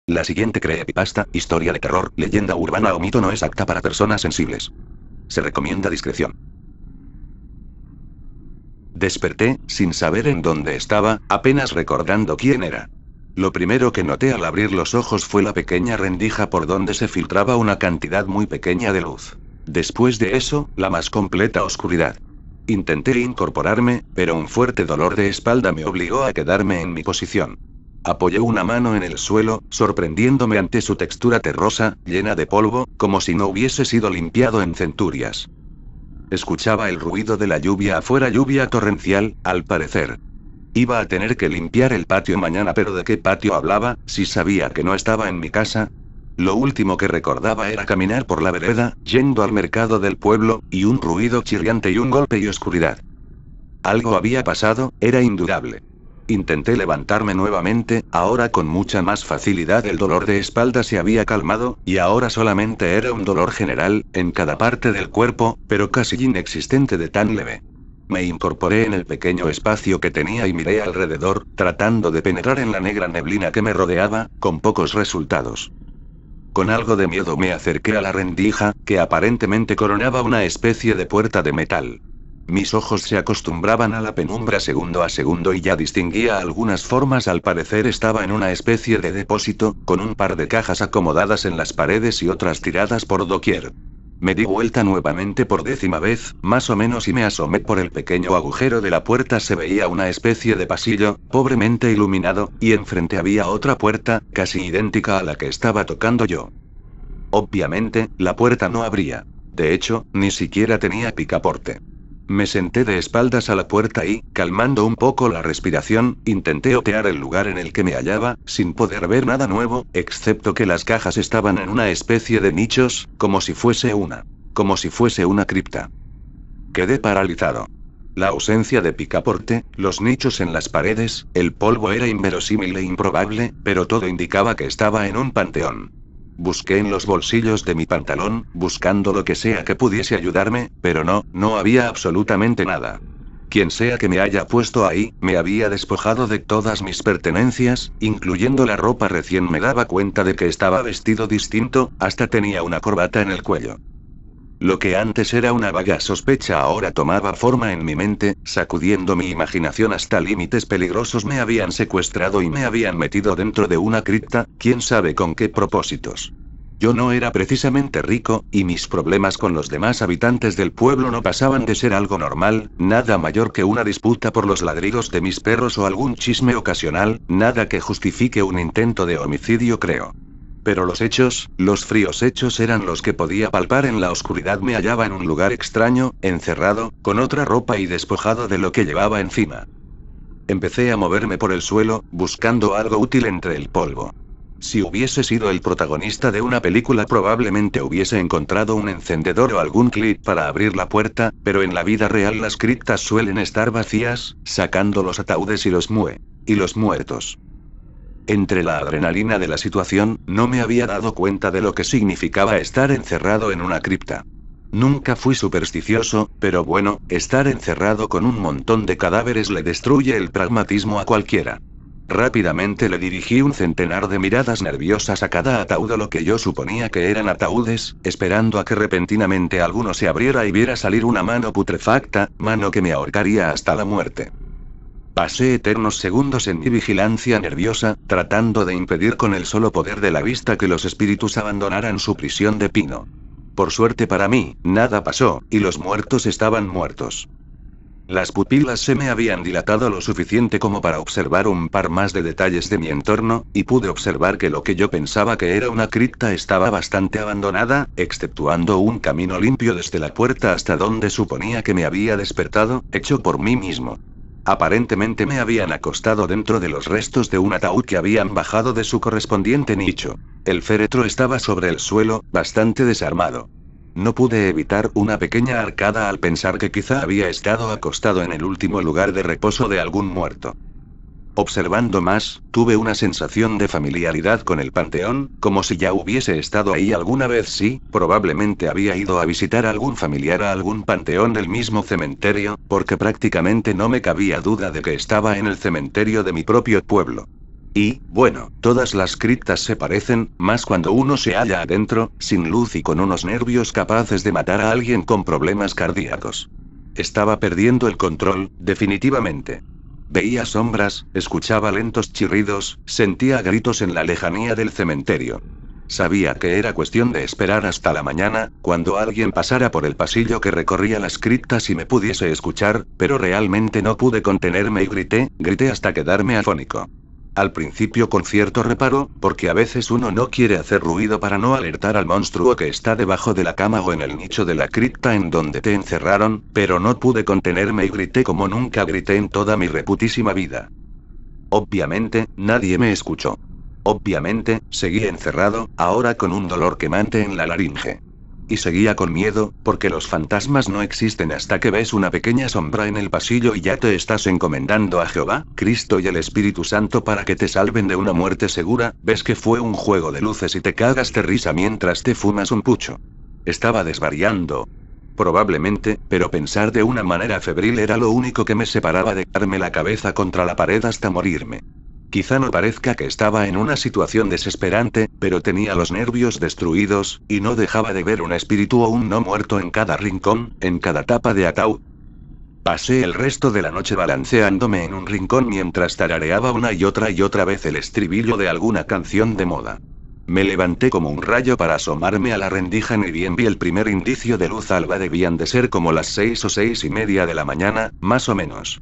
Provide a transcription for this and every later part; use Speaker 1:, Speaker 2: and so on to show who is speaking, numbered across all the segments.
Speaker 1: La siguiente creepypasta, historia de terror, leyenda urbana o mito no es apta para personas sensibles. Se recomienda discreción. Desperté, sin saber en dónde estaba, apenas recordando quién era. Lo primero que noté al abrir los ojos fue la pequeña rendija por donde se filtraba una cantidad muy pequeña de luz. Después de eso, la más completa oscuridad. Intenté incorporarme, pero un fuerte dolor de espalda me obligó a quedarme en mi posición. Apoyé una mano en el suelo, sorprendiéndome ante su textura terrosa, llena de polvo, como si no hubiese sido limpiado en centurias. Escuchaba el ruido de la lluvia afuera, lluvia torrencial, al parecer. Iba a tener que limpiar el patio mañana, pero ¿de qué patio hablaba, si sabía que no estaba en mi casa? Lo último que recordaba era caminar por la vereda, yendo al mercado del pueblo, y un ruido chirriante y un golpe y oscuridad. Algo había pasado, era indudable. Intenté levantarme nuevamente, ahora con mucha más facilidad. El dolor de espalda se había calmado, y ahora solamente era un dolor general, en cada parte del cuerpo, pero casi inexistente de tan leve. Me incorporé en el pequeño espacio que tenía y miré alrededor, tratando de penetrar en la negra neblina que me rodeaba, con pocos resultados. Con algo de miedo me acerqué a la rendija, que aparentemente coronaba una especie de puerta de metal. Mis ojos se acostumbraban a la penumbra segundo a segundo y ya distinguía algunas formas. Al parecer estaba en una especie de depósito, con un par de cajas acomodadas en las paredes y otras tiradas por doquier. Me di vuelta nuevamente por 10ª vez, más o menos, y me asomé por el pequeño agujero de la puerta. Se veía una especie de pasillo, pobremente iluminado, y enfrente había otra puerta, casi idéntica a la que estaba tocando yo. Obviamente, la puerta no abría. De hecho, ni siquiera tenía picaporte. Me senté de espaldas a la puerta y, calmando un poco la respiración, intenté otear el lugar en el que me hallaba, sin poder ver nada nuevo, excepto que las cajas estaban en una especie de nichos, como si fuese una cripta. Quedé paralizado. La ausencia de picaporte, los nichos en las paredes, el polvo era inverosímil e improbable, pero todo indicaba que estaba en un panteón. Busqué en los bolsillos de mi pantalón, buscando lo que sea que pudiese ayudarme, pero no había absolutamente nada. Quien sea que me haya puesto ahí, me había despojado de todas mis pertenencias, incluyendo la ropa. Recién me daba cuenta de que estaba vestido distinto, hasta tenía una corbata en el cuello. Lo que antes era una vaga sospecha ahora tomaba forma en mi mente, sacudiendo mi imaginación hasta límites peligrosos. Me habían secuestrado y me habían metido dentro de una cripta, quién sabe con qué propósitos. Yo no era precisamente rico, y mis problemas con los demás habitantes del pueblo no pasaban de ser algo normal, nada mayor que una disputa por los ladridos de mis perros o algún chisme ocasional, nada que justifique un intento de homicidio, creo. Pero los hechos, los fríos hechos, eran los que podía palpar en la oscuridad. Me hallaba en un lugar extraño, encerrado, con otra ropa y despojado de lo que llevaba encima. Empecé a moverme por el suelo, buscando algo útil entre el polvo. Si hubiese sido el protagonista de una película, probablemente hubiese encontrado un encendedor o algún clip para abrir la puerta, pero en la vida real las criptas suelen estar vacías, sacando los ataúdes y los muertos. Entre la adrenalina de la situación, no me había dado cuenta de lo que significaba estar encerrado en una cripta. Nunca fui supersticioso, pero bueno, estar encerrado con un montón de cadáveres le destruye el pragmatismo a cualquiera. Rápidamente le dirigí un centenar de miradas nerviosas a cada ataúd, o lo que yo suponía que eran ataúdes, esperando a que repentinamente alguno se abriera y viera salir una mano putrefacta, mano que me ahorcaría hasta la muerte. Pasé eternos segundos en mi vigilancia nerviosa, tratando de impedir con el solo poder de la vista que los espíritus abandonaran su prisión de pino. Por suerte para mí, nada pasó, y los muertos estaban muertos. Las pupilas se me habían dilatado lo suficiente como para observar un par más de detalles de mi entorno, y pude observar que lo que yo pensaba que era una cripta estaba bastante abandonada, exceptuando un camino limpio desde la puerta hasta donde suponía que me había despertado, hecho por mí mismo. Aparentemente me habían acostado dentro de los restos de un ataúd que habían bajado de su correspondiente nicho. El féretro estaba sobre el suelo, bastante desarmado. No pude evitar una pequeña arcada al pensar que quizá había estado acostado en el último lugar de reposo de algún muerto. Observando más, tuve una sensación de familiaridad con el panteón, como si ya hubiese estado ahí alguna vez. Sí, probablemente había ido a visitar a algún familiar a algún panteón del mismo cementerio, porque prácticamente no me cabía duda de que estaba en el cementerio de mi propio pueblo. Y, bueno, todas las criptas se parecen, más cuando uno se halla adentro, sin luz y con unos nervios capaces de matar a alguien con problemas cardíacos. Estaba perdiendo el control, definitivamente. Veía sombras, escuchaba lentos chirridos, sentía gritos en la lejanía del cementerio. Sabía que era cuestión de esperar hasta la mañana, cuando alguien pasara por el pasillo que recorría las criptas y me pudiese escuchar, pero realmente no pude contenerme y grité hasta quedarme afónico. Al principio con cierto reparo, porque a veces uno no quiere hacer ruido para no alertar al monstruo que está debajo de la cama o en el nicho de la cripta en donde te encerraron, pero no pude contenerme y grité como nunca grité en toda mi reputísima vida. Obviamente, nadie me escuchó. Obviamente, seguí encerrado, ahora con un dolor quemante en la laringe. Y seguía con miedo, porque los fantasmas no existen hasta que ves una pequeña sombra en el pasillo y ya te estás encomendando a Jehová, Cristo y el Espíritu Santo para que te salven de una muerte segura. Ves que fue un juego de luces y te cagas de risa mientras te fumas un pucho. Estaba desvariando. Probablemente, pero pensar de una manera febril era lo único que me separaba de darme la cabeza contra la pared hasta morirme. Quizá no parezca que estaba en una situación desesperante, pero tenía los nervios destruidos, y no dejaba de ver un espíritu o un no muerto en cada rincón, en cada tapa de ataúd. Pasé el resto de la noche balanceándome en un rincón mientras tarareaba una y otra vez el estribillo de alguna canción de moda. Me levanté como un rayo para asomarme a la rendija, ni bien vi el primer indicio de luz alba. Debían de ser como las 6 o 6:30 de la mañana, más o menos.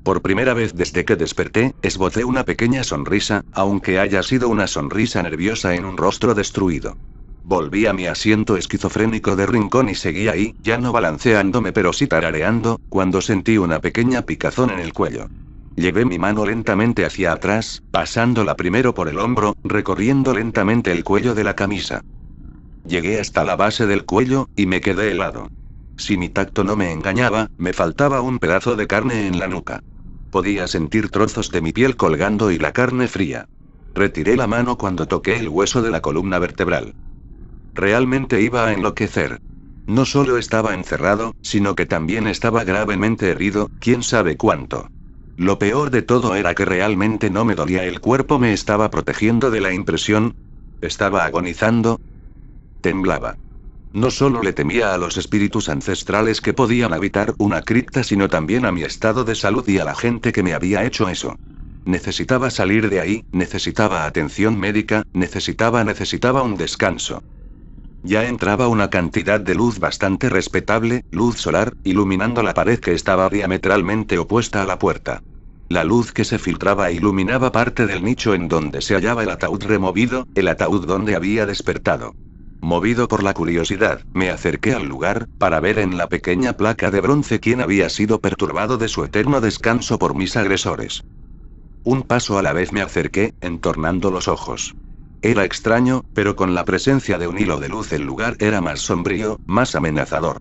Speaker 1: Por primera vez desde que desperté, esbocé una pequeña sonrisa, aunque haya sido una sonrisa nerviosa en un rostro destruido. Volví a mi asiento esquizofrénico de rincón y seguí ahí, ya no balanceándome pero sí tarareando, cuando sentí una pequeña picazón en el cuello. Llevé mi mano lentamente hacia atrás, pasándola primero por el hombro, recorriendo lentamente el cuello de la camisa. Llegué hasta la base del cuello, y me quedé helado. Si mi tacto no me engañaba, me faltaba un pedazo de carne en la nuca. Podía sentir trozos de mi piel colgando y la carne fría. Retiré la mano cuando toqué el hueso de la columna vertebral. Realmente iba a enloquecer. No solo estaba encerrado, sino que también estaba gravemente herido, quién sabe cuánto. Lo peor de todo era que realmente no me dolía, el cuerpo me estaba protegiendo de la impresión. Estaba agonizando. Temblaba. No solo le temía a los espíritus ancestrales que podían habitar una cripta, sino también a mi estado de salud y a la gente que me había hecho eso. Necesitaba salir de ahí, necesitaba atención médica, necesitaba un descanso. Ya entraba una cantidad de luz bastante respetable, luz solar, iluminando la pared que estaba diametralmente opuesta a la puerta. La luz que se filtraba iluminaba parte del nicho en donde se hallaba el ataúd removido, el ataúd donde había despertado. Movido por la curiosidad, me acerqué al lugar, para ver en la pequeña placa de bronce quién había sido perturbado de su eterno descanso por mis agresores. Un paso a la vez me acerqué, entornando los ojos. Era extraño, pero con la presencia de un hilo de luz el lugar era más sombrío, más amenazador.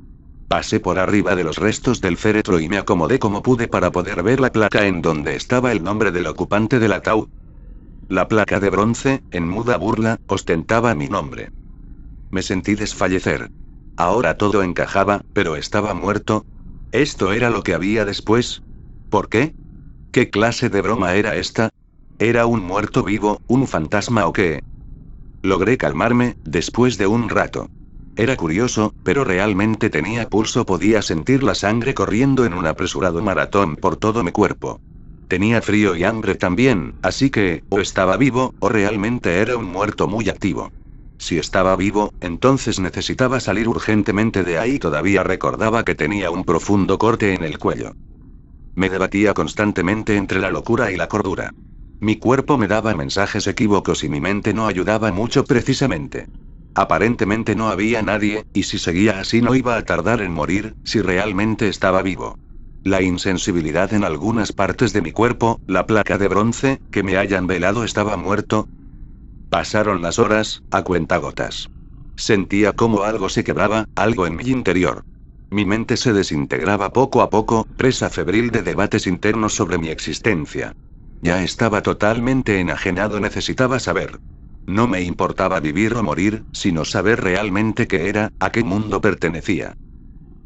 Speaker 1: Pasé por arriba de los restos del féretro y me acomodé como pude para poder ver la placa en donde estaba el nombre del ocupante del ataúd. La placa de bronce, en muda burla, ostentaba mi nombre. Me sentí desfallecer. Ahora todo encajaba, pero estaba muerto. ¿Esto era lo que había después? ¿Por qué? ¿Qué clase de broma era esta? ¿Era un muerto vivo, un fantasma o qué? Logré calmarme, después de un rato. Era curioso, pero realmente tenía pulso, podía sentir la sangre corriendo en un apresurado maratón por todo mi cuerpo. Tenía frío y hambre también, así que, o estaba vivo, o realmente era un muerto muy activo. Si estaba vivo, entonces necesitaba salir urgentemente de ahí. Todavía recordaba que tenía un profundo corte en el cuello. Me debatía constantemente entre la locura y la cordura. Mi cuerpo me daba mensajes equívocos y mi mente no ayudaba mucho precisamente. Aparentemente no había nadie, y si seguía así no iba a tardar en morir, si realmente estaba vivo. La insensibilidad en algunas partes de mi cuerpo, la placa de bronce, que me hayan velado estaba muerto. Pasaron las horas, a cuentagotas. Sentía como algo se quebraba, algo en mi interior. Mi mente se desintegraba poco a poco, presa febril de debates internos sobre mi existencia. Ya estaba totalmente enajenado, necesitaba saber. No me importaba vivir o morir, sino saber realmente qué era, a qué mundo pertenecía.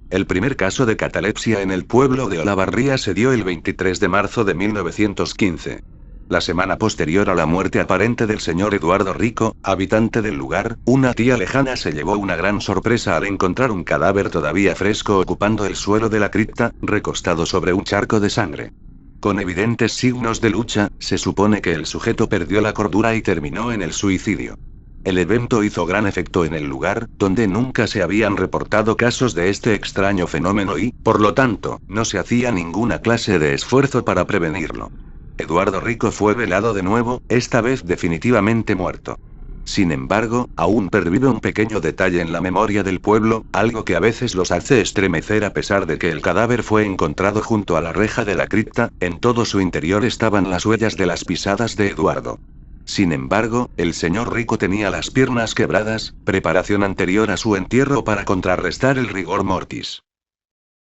Speaker 1: El primer caso de catalepsia en el pueblo de Olavarría se dio el 23 de marzo de 1915. La semana posterior a la muerte aparente del señor Eduardo Rico, habitante del lugar, una tía lejana se llevó una gran sorpresa al encontrar un cadáver todavía fresco ocupando el suelo de la cripta, recostado sobre un charco de sangre. Con evidentes signos de lucha, se supone que el sujeto perdió la cordura y terminó en el suicidio. El evento hizo gran efecto en el lugar, donde nunca se habían reportado casos de este extraño fenómeno y, por lo tanto, no se hacía ninguna clase de esfuerzo para prevenirlo. Eduardo Rico fue velado de nuevo, esta vez definitivamente muerto. Sin embargo, aún pervive un pequeño detalle en la memoria del pueblo, algo que a veces los hace estremecer a pesar de que el cadáver fue encontrado junto a la reja de la cripta, en todo su interior estaban las huellas de las pisadas de Eduardo. Sin embargo, el señor Rico tenía las piernas quebradas, preparación anterior a su entierro para contrarrestar el rigor mortis.